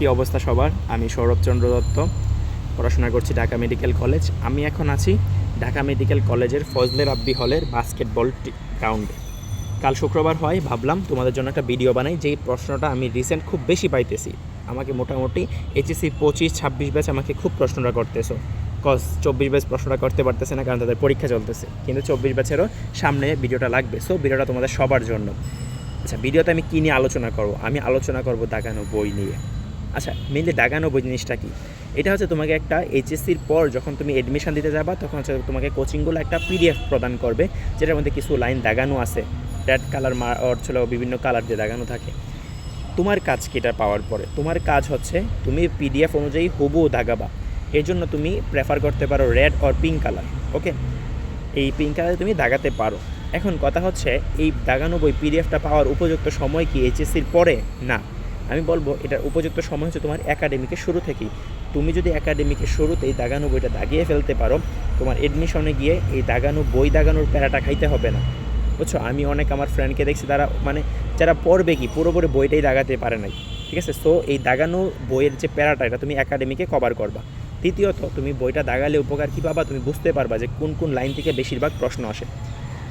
কী অবস্থা সবার? আমি সৌরভচন্দ্র দত্ত, পড়াশোনা করছি ঢাকা মেডিকেল কলেজ। আমি এখন আছি ঢাকা মেডিকেল কলেজের ফজলে রাব্বি হলের বাস্কেটবল গ্রাউন্ডে। কাল শুক্রবার হয়, ভাবলাম তোমাদের জন্য একটা ভিডিও বানাই। যেই প্রশ্নটা আমি রিসেন্ট খুব বেশি পাইতেছি, আমাকে মোটামুটি এইচএসসি 25-26 ব্যাচ আমাকে খুব প্রশ্নটা করতেছো। 24 ব্যাচ প্রশ্নটা করতে পারতেছে না, কারণ তাদের পরীক্ষা চলতেছে, কিন্তু 24 ব্যাচেরও সামনে ভিডিওটা লাগবে। সো ভিডিওটা তোমাদের সবার জন্য। আচ্ছা, ভিডিওতে আমি কী নিয়ে আলোচনা করব? আমি আলোচনা করব দাগানো বই নিয়ে। আচ্ছা, মেনলি দাগানো বই জিনিসটা কি? এটা হচ্ছে তোমাকে একটা এইচএসসির পর যখন তুমি এডমিশন দিতে যাবা, তখন হচ্ছে তোমাকে কোচিংগুলো একটা পিডিএফ প্রদান করবে, যেটার মধ্যে কিছু লাইন দাগানো আছে, রেড কালার ছিল, বিভিন্ন কালার দিয়ে দাগানো থাকে। তোমার কাজ কি এটা পাওয়ার পরে? তোমার কাজ হচ্ছে তুমি পিডিএফ অনুযায়ী হুবহু দাগাবা। এর জন্য তুমি প্রেফার করতে পারো রেড অর পিঙ্ক কালার। ওকে, এই পিঙ্ক কালারে তুমি দাগাতে পারো। এখন কথা হচ্ছে, এই দাগানো বই পিডিএফটা পাওয়ার উপযুক্ত সময় কি এইচএসসির পরে? না, আমি বলবো এটার উপযুক্ত সময় হচ্ছে তোমার একাডেমিকের শুরু থেকেই। তুমি যদি একাডেমিকের শুরুতেই দাগানো বইটা দাগিয়ে ফেলতে পারো, তোমার এডমিশনে গিয়ে এই দাগানো বই দাগানোর প্যারাটা খাইতে হবে না। বুঝছো? আমি অনেক আমার ফ্রেন্ডকে দেখছি, তারা যারা পড়বে কি পুরোপুরি বইটাই দাগাতে পারে নাই। ঠিক আছে? সো এই দাগানো বইয়ের যে প্যারাটা, এটা তুমি একাডেমিকে কভার করবা। দ্বিতীয়ত, তুমি বইটা দাগালে উপকার কী পাবা? তুমি বুঝতে পারবা যে কোন কোন লাইন থেকে বেশিরভাগ প্রশ্ন আসে।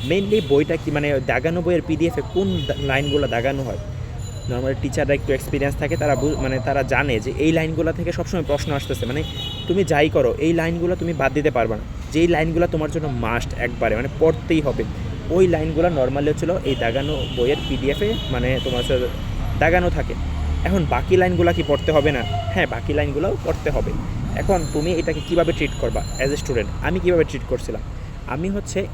মেইনলি বইটা কি দাগানো বইয়ের পিডিএফে কোন লাইনগুলো দাগানো হয়, নর্মালি টিচাররা একটু এক্সপিরিয়েন্স থাকে, তারা জানে যে এই লাইনগুলো থেকে সবসময় প্রশ্ন আসতেছে। তুমি যাই করো, এই লাইনগুলো তুমি বাদ দিতে পারবে না। যেই লাইনগুলো তোমার জন্য মাস্ট, একবারে পড়তেই হবে, ওই লাইনগুলো নর্মালি হচ্ছিলো এই দাগানো বইয়ের পিডিএফে তোমার দাগানো থাকে। এখন বাকি লাইনগুলো কি পড়তে হবে না? হ্যাঁ, বাকি লাইনগুলোও পড়তে হবে। এখন তুমি এটাকে কিভাবে ট্রিট করবা অ্যাজ এ স্টুডেন্ট? আমি কিভাবে ট্রিট করছিলাম, আমি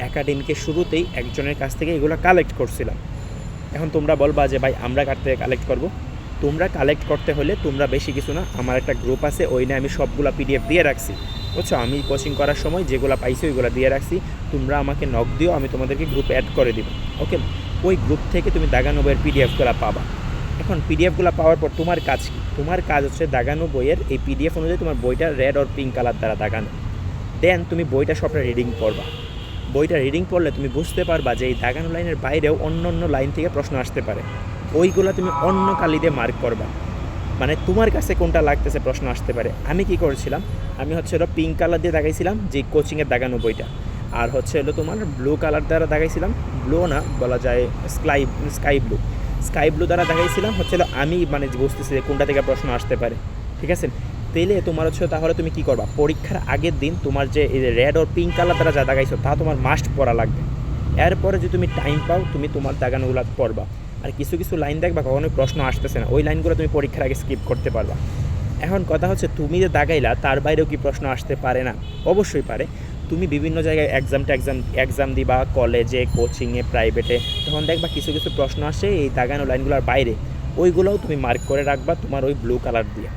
একাডেমিকের শুরুতেই একজনের কাছ থেকে এগুলো কালেক্ট করছিলাম। এখন তোমরা বলবা যে ভাই আমরা কার থেকে কালেক্ট করব? তোমরা কালেক্ট করতে হলে তোমরা বেশি কিছু না, আমার একটা গ্রুপ আছে, ওই নিয়ে আমি সবগুলো পিডিএফ দিয়ে রাখছি। বুঝছো? আমি কোচিং করার সময় যেগুলো পাইছি ওইগুলো দিয়ে রাখছি। তোমরা আমাকে নক দিও, আমি তোমাদেরকে গ্রুপে অ্যাড করে দিব। ওকে, ওই গ্রুপ থেকে তুমি দাগানো বইয়ের পিডিএফগুলো পাবা। এখন পিডিএফগুলো পাওয়ার পর তোমার কাজ কি? তোমার কাজ হচ্ছে দাগানো বইয়ের এই পিডিএফ অনুযায়ী তোমার বইটা রেড অর পিঙ্ক কালার দ্বারা দাগানো। দেন তুমি বইটা সবটা রিডিং পড়বা। বইটা রিডিং পড়লে তুমি বুঝতে পারবা যে এই দাগানো লাইনের বাইরেও অন্য অন্য লাইন থেকে প্রশ্ন আসতে পারে। ওইগুলো তুমি অন্য কালি দিয়ে মার্ক করবা, তোমার কাছে কোনটা লাগতেছে প্রশ্ন আসতে পারে। আমি কি করেছিলাম, আমি পিঙ্ক কালার দিয়ে দাগাইছিলাম যে কোচিংয়ের দাগানো বইটা, আর তোমার ব্লু কালার দ্বারা দাগাইছিলাম, ব্লু না বলা যায়, স্কাই ব্লু দ্বারা দাগাইছিলাম আমি বুঝতেছি যে কোনটা থেকে প্রশ্ন আসতে পারে। ঠিক আছে? তাইলে তোমার তাহলে তুমি কি করবা, পরীক্ষার আগের দিন তোমার যে এই রেড ওর পিঙ্ক কালার দ্বারা যা দাগাইছো তা তোমার মাস্ট পড়া লাগবে। এরপরে যদি তুমি টাইম পাও, তুমি তোমার দাগানোগুলো পড়বা। আর কিছু কিছু লাইন দেখবা কখনোই প্রশ্ন আসতেছে না, ওই লাইনগুলো তুমি পরীক্ষার আগে স্কিপ করতে পারবা। এখন কথা হচ্ছে, তুমি যে দাগাইলা তার বাইরেও কি প্রশ্ন আসতে পারে না? অবশ্যই পারে। তুমি বিভিন্ন জায়গায় এক্সাম দিবা, কলেজে, কোচিংয়ে, প্রাইভেটে, তখন দেখবা কিছু কিছু প্রশ্ন আসে এই দাগানো লাইনগুলোর বাইরে, ওইগুলোও তুমি মার্ক করে রাখবা তোমার ওই ব্লু কালার দিয়ে।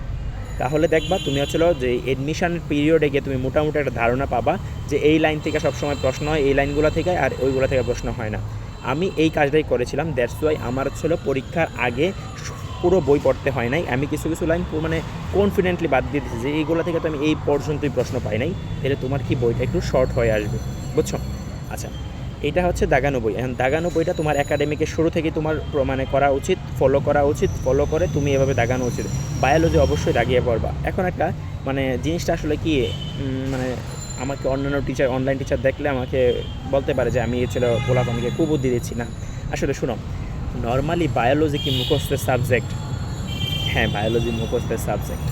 তাহলে দেখবা তুমি যে এডমিশন পিরিয়ডে গিয়ে তুমি মোটামুটি একটা ধারণা পাবা যে এই লাইন থেকে সবসময় প্রশ্ন হয়, এই লাইনগুলো থেকে, আর ওইগুলো থেকে প্রশ্ন হয় না। আমি এই কাজটাই করেছিলাম, দ্যাটস ওয়াই আমার পরীক্ষার আগে পুরো বই পড়তে হয় নাই। আমি কিছু কিছু লাইন কনফিডেন্টলি বাদ দিয়ে দিয়েছি যে এইগুলো থেকে তো আমি এই পর্যন্তই প্রশ্ন পাই নাই, তাহলে তোমার কি বইটা একটু শর্ট হয়ে আসবে। বুঝছো? আচ্ছা, এটা হচ্ছে দাগানো বই। এখন দাগানো বইটা তোমার একাডেমিকের শুরু থেকে তোমার করা উচিত, ফলো করে তুমি এভাবে দাগানো উচিত। বায়োলজি অবশ্যই দাগিয়ে পড়বা। এখন একটা জিনিসটা আসলে কি, আমাকে অন্যান্য অনলাইন টিচার দেখলে আমাকে বলতে পারে যে আমি পোলাপানকে কুবুদ্ধি দিচ্ছি না। আসলে শোনো, নর্মালি বায়োলজি কি মুখস্থের সাবজেক্ট? হ্যাঁ, বায়োলজি মুখস্থের সাবজেক্ট,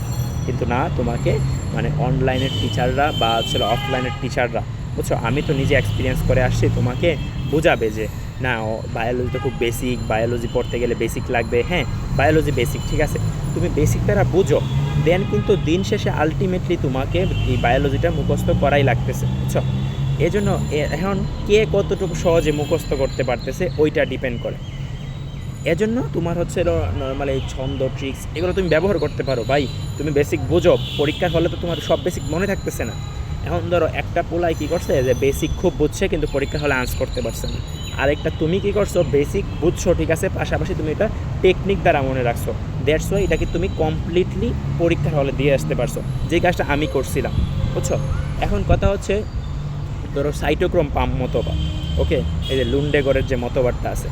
কিন্তু না, তোমাকে অনলাইনের টিচাররা বা অফলাইনের টিচাররা, বুঝছো, আমি তো নিজে এক্সপিরিয়েন্স করে আসছি, তোমাকে বোঝাবে যে না, বায়োলজি তো খুব বেসিক, বায়োলজি পড়তে গেলে বেসিক লাগবে। হ্যাঁ, বায়োলজি বেসিক, ঠিক আছে, তুমি বেসিক তারা বুঝো, দেন কিন্তু দিন শেষে আলটিমেটলি তোমাকে এই বায়োলজিটা মুখস্থ করাই লাগতেছে। বুঝছো? এজন্য এখন কে কতটুকু সহজে মুখস্থ করতে পারতেছে ওইটা ডিপেন্ড করে। এজন্য তোমার নর্মাল এই ছন্দ, ট্রিক্স, এগুলো তুমি ব্যবহার করতে পারো। ভাই, তুমি বেসিক বোঝো, পরীক্ষার হলে তো তোমার সব বেসিক মনে থাকতেছে না। এখন ধরো একটা পোলাই কী করছে যে বেসিক খুব বুঝছে কিন্তু পরীক্ষার হলে আনসার করতে পারছে না, আরেকটা তুমি কী করছো, বেসিক বুঝছো ঠিক আছে, পাশাপাশি তুমি এটা টেকনিক দ্বারা মনে রাখছো, দ্যাটস ওয়াই এটাকে তুমি কমপ্লিটলি পরীক্ষার হলে দিয়ে আসতে পারছো, যে কাজটা আমি করছিলাম। বুঝছো? এখন কথা হচ্ছে, ধরো সাইটোক্রোম পাম্প মতবাদ, ওকে, এই যে লুন্ডেগরের যে মতবাদটা আছে,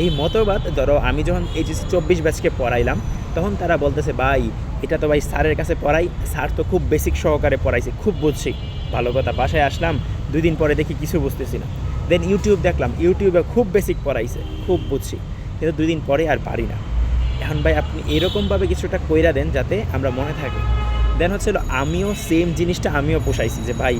এই মতবাদ ধরো আমি যখন এইচএসসি 24 ব্যাচকে পড়াইলাম, তখন তারা বলতেছে ভাই এটা তো ভাই স্যারের কাছে পড়াই, স্যার তো খুব বেসিক সহকারে পড়াইছে, খুব বুঝছি। ভালো কথা, বাসায় আসলাম 2 দিন পরে দেখি কিছু বুঝতেছি না। দেন ইউটিউব দেখলাম, ইউটিউবে খুব বেসিক পড়াইছে, খুব বুঝছি, কিন্তু 2 দিন পরে আর পারি না। এখন ভাই আপনি এরকমভাবে কিছুটা কইরা দেন যাতে আমরা মনে থাকি। দেন হচ্ছে আমিও সেম জিনিসটা আমিও পোষাইছি যে ভাই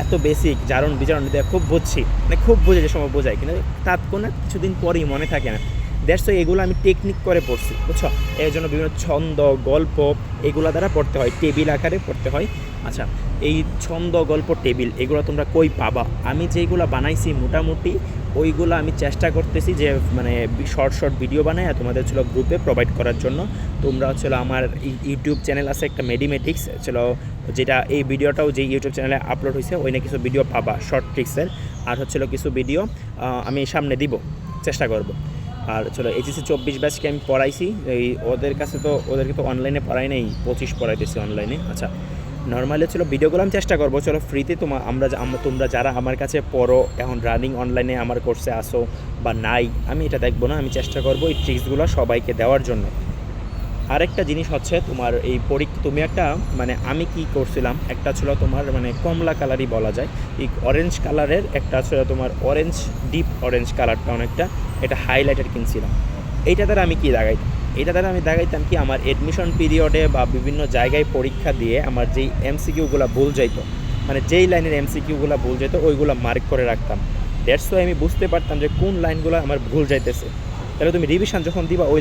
এত বেসিক জারণ বিজারণ দিয়ে খুব বুঝছি, মানে খুব বুঝে যে সময় বোঝাই, কিন্তু তার কোনো কিছুদিন পরেই মনে থাকে না। দ্যাটস ওয়াই এগুলো আমি টেকনিক করে পড়ছি, বুঝছো? এর জন্য বিভিন্ন ছন্দ, গল্প এগুলো দ্বারা পড়তে হয়, টেবিল আকারে পড়তে হয়। আচ্ছা, এই ছন্দ, গল্প, টেবিল এগুলো তোমরা কই পাবা? আমি যেইগুলো বানাইছি মোটামুটি ওইগুলো আমি চেষ্টা করতেছি যে মানে শর্ট ভিডিও বানায় তোমাদের ছিল গ্রুপে প্রোভাইড করার জন্য। তোমরা হচ্ছিল আমার ইউটিউব চ্যানেল আছে একটা মেডিমেটিক্স ছিল, যেটা এই ভিডিওটাও যে ইউটিউব চ্যানেলে আপলোড হয়েছে ওইনে কিছু ভিডিও পাবা শর্ট ট্রিক্সের, আর হচ্ছিল কিছু ভিডিও আমি সামনে দিব, চেষ্টা করব। আর চলো এইচএসসি 24 ব্যাচকে আমি পড়াইছি, এই ওদেরকে তো অনলাইনে পড়াই নেই, 25 পড়াইতেছি অনলাইনে। আচ্ছা, নর্মালি ছিল ভিডিওগুলো আমি চেষ্টা করবো চলো ফ্রিতে তোমরা যারা আমার কাছে পড়ো এখন রানিং অনলাইনে আমার কোর্সে আসো বা নাই, আমি এটা দেখবো না, আমি চেষ্টা করবো এই ট্রিক্সগুলো সবাইকে দেওয়ার জন্য। আরেকটা জিনিস হচ্ছে তোমার এই তুমি একটা মানে আমি কি করছিলাম, একটা ছিল তোমার মানে কমলা কালারই বলা যায়, এই অরেঞ্জ কালারের একটা ছিল তোমার অরেঞ্জ, ডিপ অরেঞ্জ কালারটা অনেকটা, এটা হাইলাইটার কিনছিলাম। এইটা দ্বারা আমি কি দাগাইতাম, এটা দ্বারা আমি দাগাইতাম কি আমার এডমিশন পিরিয়ডে বা বিভিন্ন জায়গায় পরীক্ষা দিয়ে আমার যেই এমসিকিউগুলো ভুল যাইতো, মানে যেই লাইনের এমসিকিউগুলো ভুল যেত ওইগুলো মার্ক করে রাখতাম। দ্যাটস ওয়াই আমি বুঝতে পারতাম যে কোন লাইনগুলো আমার ভুল যাইতেছে। তাহলে তুমি রিভিশন যখন দিবা ওই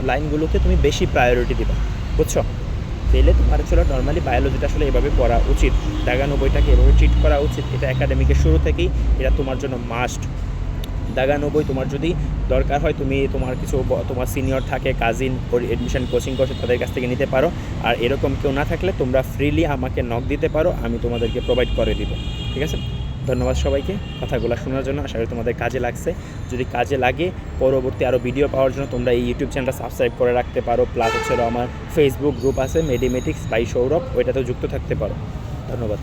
লাইনগুলোকে তুমি বেশি প্রায়োরিটি দিবা, বুঝছো? তাহলে তোমার ছিল নর্মালি বায়োলজিটা আসলে এভাবে পড়া উচিত, দাগানো বইটাকে এভাবে ট্রিট করা উচিত। এটা একাডেমিকের শুরু থেকেই এটা তোমার জন্য মাস্ট। দাগানো বই তোমার যদি দরকার হয় তুমি তোমার সিনিয়র থাকে, কাজিন এডমিশন কোচিং করছে তাদের কাছ থেকে নিতে পারো। আর এরকম কেউ না থাকলে তোমরা ফ্রিলি আমাকে নক দিতে পারো, আমি তোমাদেরকে প্রোভাইড করে দিব। ঠিক আছে, ধন্যবাদ সবাইকে কথাগুলো শোনার জন্য, আশা করি তোমাদের কাজে লাগছে। যদি কাজে লাগে পরবর্তী আরও ভিডিও পাওয়ার জন্য তোমরা এই ইউটিউব চ্যানেলটা সাবস্ক্রাইব করে রাখতে পারো, প্লাস হচ্ছে আমার ফেসবুক গ্রুপ আছে মেডিমেটিক্স বাই সৌরভ, ওইটাতেও যুক্ত থাকতে পারো। ধন্যবাদ।